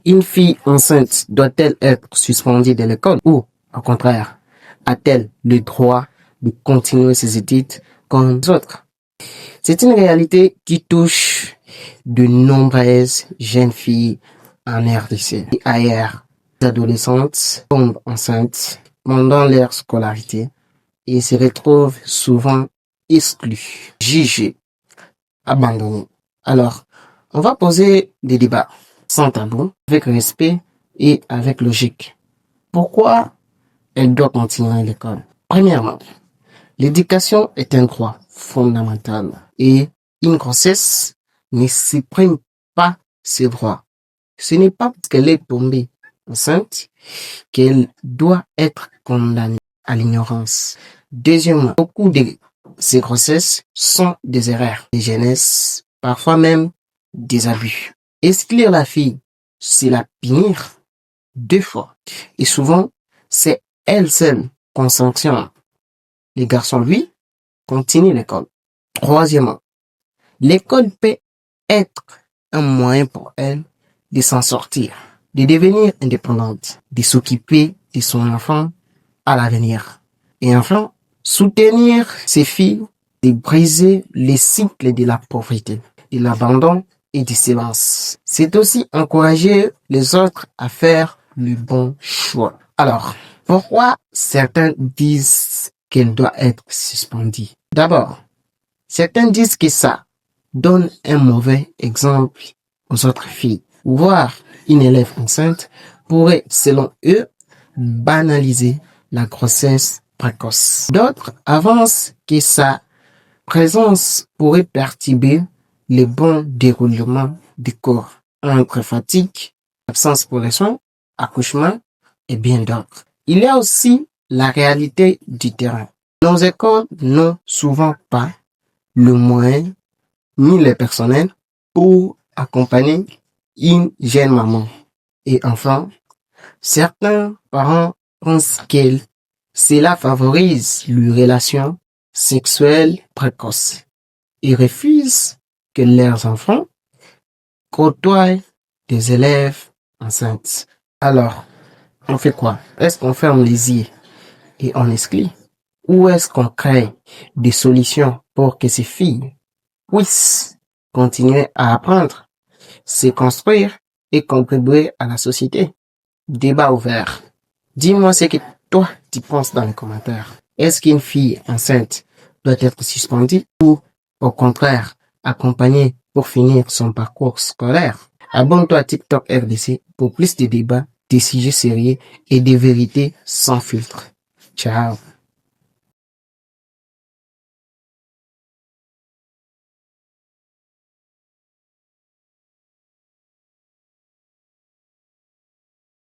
Une fille enceinte doit-elle être suspendue de l'école ou, au contraire, a-t-elle le droit de continuer ses études comme les autres? C'est une réalité qui touche de nombreuses jeunes filles en RDC et ailleurs. Les adolescentes tombent enceintes pendant leur scolarité et se retrouvent souvent exclues, jugées, abandonnées. Alors, on va poser des débats sans tabou, avec respect et avec logique. Pourquoi elle doit continuer l'école? Premièrement, l'éducation est un droit fondamental et une grossesse ne supprime pas ses droits. Ce n'est pas parce qu'elle est tombée enceinte qu'elle doit être condamnée à l'ignorance. Deuxièmement, beaucoup de ces grossesses sont des erreurs de jeunesse, parfois même des abus. Exclure la fille, c'est la punir 2 fois. Et souvent, c'est elle seule qu'on sanctionne. Les garçons, lui, continuent l'école. Troisièmement, l'école peut être un moyen pour elle de s'en sortir, de devenir indépendante, de s'occuper de son enfant à l'avenir. Et enfin, soutenir ses filles, de briser les cycles de la pauvreté, de l'abandon et du silence. C'est aussi encourager les autres à faire le bon choix. Alors, pourquoi certains disent qu'elle doit être suspendue? D'abord, certains disent que ça donne un mauvais exemple aux autres filles. Voir une élève enceinte pourrait, selon eux, banaliser la grossesse précoce. D'autres avancent que sa présence pourrait perturber le bon déroulement du corps, entre fatigue, absence pour les soins, accouchement et bien d'autres. Il y a aussi la réalité du terrain. Nos écoles n'ont souvent pas le moyen ni le personnel pour accompagner une jeune maman. Et enfin, certains parents pensent que cela favorise les relations sexuelles précoces et refusent que leurs enfants côtoient des élèves enceintes. Alors, on fait quoi? Est-ce qu'on ferme les yeux et on exclut? Ou est-ce qu'on crée des solutions pour que ces filles puissent continuer à apprendre, se construire et contribuer à la société? Débat ouvert. Dis-moi ce que toi tu penses dans les commentaires. Est-ce qu'une fille enceinte doit être suspendue ou au contraire accompagnée pour finir son parcours scolaire? Abonne-toi à TikTok RDC pour plus de débats, des sujets sérieux et des vérités sans filtre. Ciao.